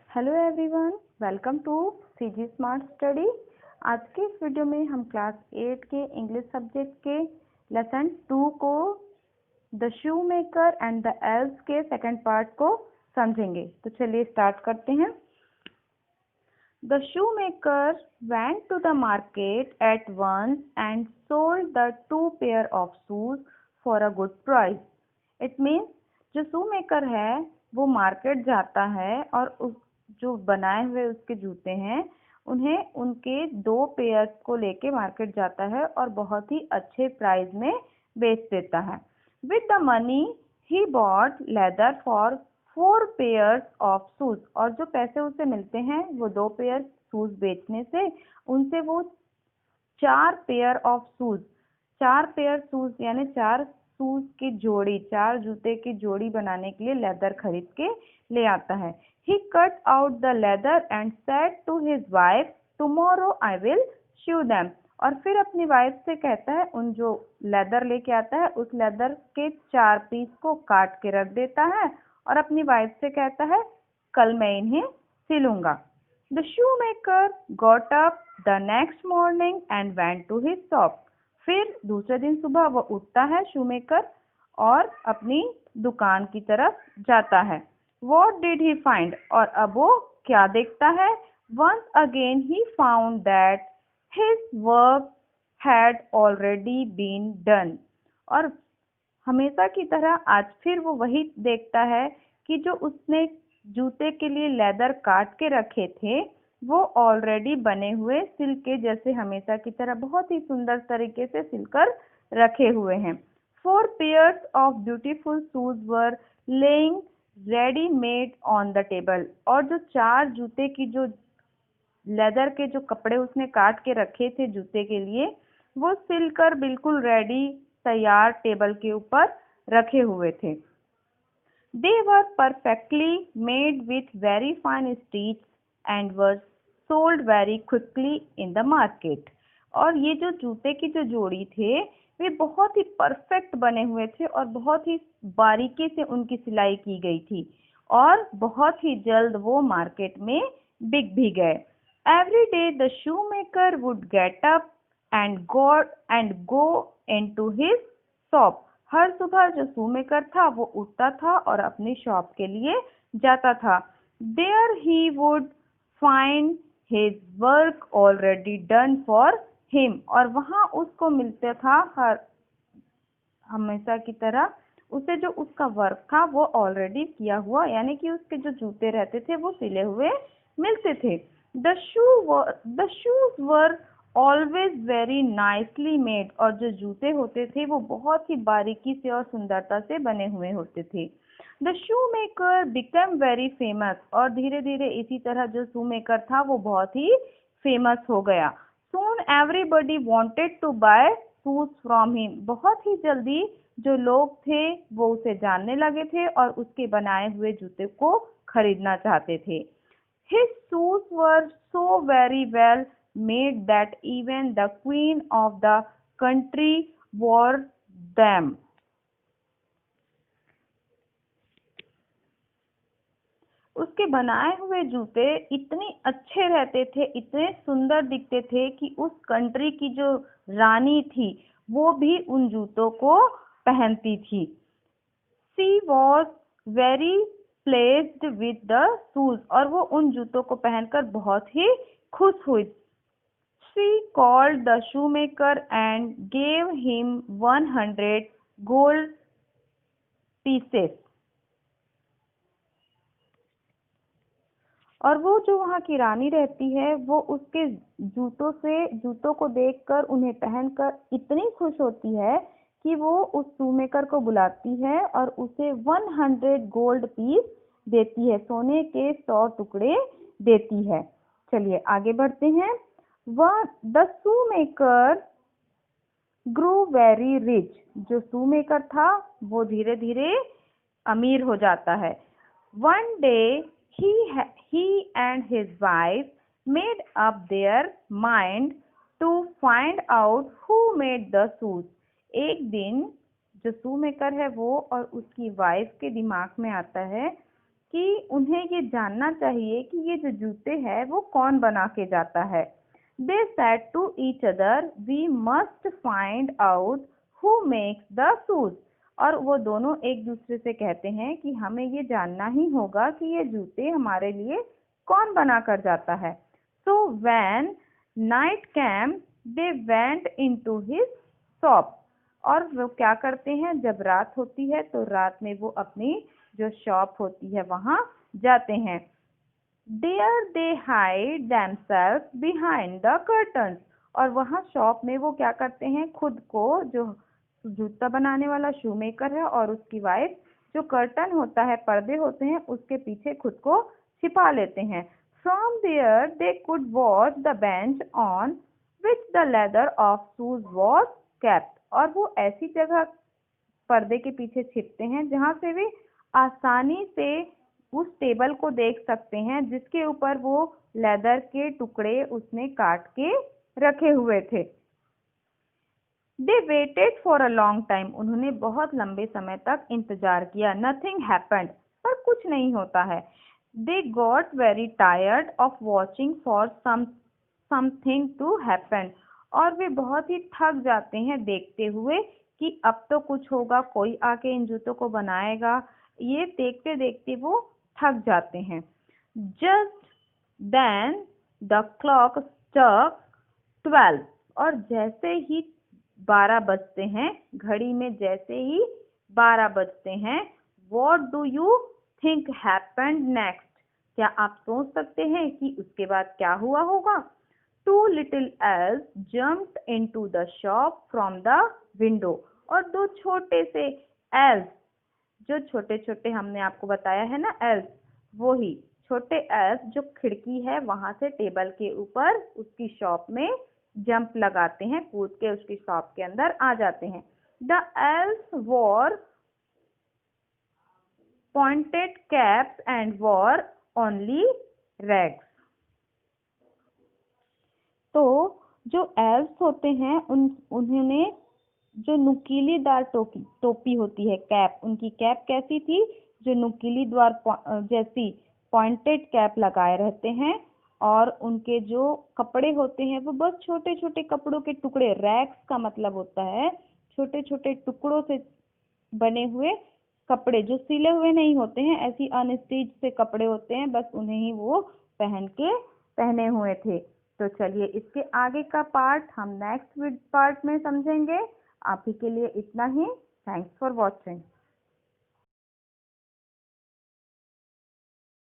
Hello everyone, welcome to CG smart study. आज के इस वीडियो में हम क्लास 8 के इंग्लिश सब्जेक्ट के लेसन 2 को the shoemaker and the elves के सेकंड पार्ट को समझेंगे। तो चलिए स्टार्ट करते हैं। The shoemaker went to the market at once and sold the 2 pair of shoes for a good price. It means जो शू maker है वो मार्केट जाता है और उस जो बनाए हुए उसके जूते हैं उन्हें उनके 2 पेयर्स को लेके मार्केट जाता है और बहुत ही अच्छे प्राइस में बेच देता है। With the money he bought leather for 4 pairs of shoes. और जो पैसे उसे मिलते हैं वो 2 पेयर शूज बेचने से उनसे वो 4 pair of shoes, 4 pair shoes यानी 4 शूज की जोड़ी, 4 जूते की जोड़ी बनाने के लिए लेदर खरीद के ले आता है। He cut out the leather and said to his wife, "Tomorrow I will sew them." और फिर अपनी वाइफ से कहता है, उन जो लेदर लेके आता है उस लेदर के 4 पीस को काट के रख देता है और अपनी वाइफ से कहता है कल मैं इन्हें सिलूंगा। The shoemaker got up the next morning and went to his shop. फिर दूसरे दिन सुबह वो उठता है शूमेकर और अपनी दुकान की तरफ जाता है। What did he find? और अब वो क्या देखता है? Once again he found that his work had already been done. और हमेशा की तरह आज फिर वो वही देखता है कि जो उसने जूते के लिए लेदर काट के रखे थे वो ऑलरेडी बने हुए सिल के जैसे हमेशा की तरह बहुत ही सुंदर तरीके से सिलकर रखे हुए हैं। 4 pairs of beautiful shoes were laying ready made on the table. और जो 4 जूते की जो लेदर के जो कपड़े उसने काट के रखे थे जूते के लिए वो सिलकर बिल्कुल रेडी तैयार टेबल के ऊपर रखे हुए थे। They were perfectly made with very fine stitches and were sold very quickly in the market. और ये जो जूते की जो जोड़ी थे वे बहुत ही परफेक्ट बने हुए थे और बहुत ही बारीकी से उनकी सिलाई की गई थी और बहुत ही जल्द वो मार्केट में बिक भी गए। Every day the shoemaker would get up and go into his shop. हर सुबह जो शूमेकर था वो उठता था और अपनी शॉप के लिए जाता था। There he would find his work already done for him. और वहाँ उसको मिलता था हमेशा की तरह उसे जो उसका वर्क था वो ऑलरेडी किया हुआ यानी कि उसके जो जूते रहते थे वो सिले हुए मिलते थे। The shoes were always very nicely made. और जो जूते होते थे वो बहुत ही बारीकी से और सुंदरता से बने हुए होते थे। The shoemaker became very famous. और धीरे धीरे इसी तरह जो shoemaker था वो बहुत ही फेमस हो गया। Soon everybody wanted to buy shoes from him. बहुत ही जल्दी जो लोग थे वो उसे जानने लगे थे और उसके बनाए हुए जूते को खरीदना चाहते थे। His shoes were so very well made that even the queen of the country wore them. उसके बनाए हुए जूते इतने अच्छे रहते थे, इतने सुंदर दिखते थे कि उस कंट्री की जो रानी थी वो भी उन जूतों को पहनती थी। She was very pleased with the shoes. और वो उन जूतों को पहनकर बहुत ही खुश हुई। She called the shoemaker and gave him 100 gold pieces. और वो जो वहाँ की रानी रहती है वो उसके जूतों को देखकर उन्हें पहनकर इतनी खुश होती है कि वो उस शूमेकर को बुलाती है और उसे 100 गोल्ड पीस देती है, सोने के 100 टुकड़े देती है। चलिए आगे बढ़ते हैं। The shoemaker grew very rich. जो शूमेकर था वो धीरे धीरे अमीर हो जाता है। One day he and his wife made up their mind to find out who made the shoes. एक दिन जो शूमेकर है वो और उसकी वाइफ के दिमाग में आता है कि उन्हें ये जानना चाहिए कि ये जो जूते हैं वो कौन बना के जाता है। They said to each other, "We must find out who makes the shoes." और वो दोनों एक दूसरे से कहते हैं कि हमें ये जानना ही होगा कि ये जूते हमारे लिए कौन बना कर जाता है। So when night came, they went into his shop. और वो क्या करते हैं, जब रात होती है तो रात में वो अपनी जो शॉप होती है वहां जाते हैं। There they hide themselves behind the curtains. और वहां शॉप में वो क्या करते हैं, खुद को, जो जूता बनाने वाला शू मेकर है और उसकी वाइफ, जो कर्टन होता है, पर्दे होते हैं, उसके पीछे खुद को छिपा लेते हैं। From there they could watch the bench on which the leather of shoes was kept. और वो ऐसी जगह पर्दे के पीछे छिपते हैं जहां से वे आसानी से उस टेबल को देख सकते हैं जिसके ऊपर वो लेदर के टुकड़े उसने काट के रखे हुए थे। They waited for a long time. उन्होंने बहुत लंबे समय तक इंतजार किया। Nothing happened. पर कुछ नहीं होता है। They got very tired of watching for something to happen. और वे बहुत ही थक जाते हैं देखते हुए कि अब तो कुछ होगा, कोई आके इन जूतों को बनाएगा। ये देखते देखते वो थक जाते हैं। Just then the clock struck 12. और जैसे ही 12 बजते हैं, घड़ी में जैसे ही 12 बजते हैं, what do you think happened next? क्या आप सोच सकते हैं कि उसके बाद क्या हुआ होगा? Two little elves jumped into the shop from the window. और दो छोटे से elves, जो छोटे छोटे हमने आपको बताया है ना elves, वो ही छोटे elves जो खिड़की है वहां से टेबल के ऊपर उसकी शॉप में जंप लगाते हैं, कूद के उसकी शॉप के अंदर आ जाते हैं। The elves wore pointed caps and wore only rags. तो जो एल्व्स होते हैं उन्होंने जो नुकीलीदार टोपी होती है, कैप, उनकी कैप कैसी थी, जो नुकीलीदार जैसी पॉइंटेड कैप लगाए रहते हैं। और उनके जो कपड़े होते हैं वो बस छोटे छोटे कपड़ों के टुकड़े, रैक्स का मतलब होता है छोटे छोटे टुकड़ों से बने हुए कपड़े, जो सिले हुए नहीं होते हैं, ऐसी अनस्टिच से कपड़े होते हैं, बस उन्हें ही वो पहने हुए थे। तो चलिए इसके आगे का पार्ट हम नेक्स्ट पार्ट में समझेंगे। अभी के लिए इतना ही। Thanks for watching.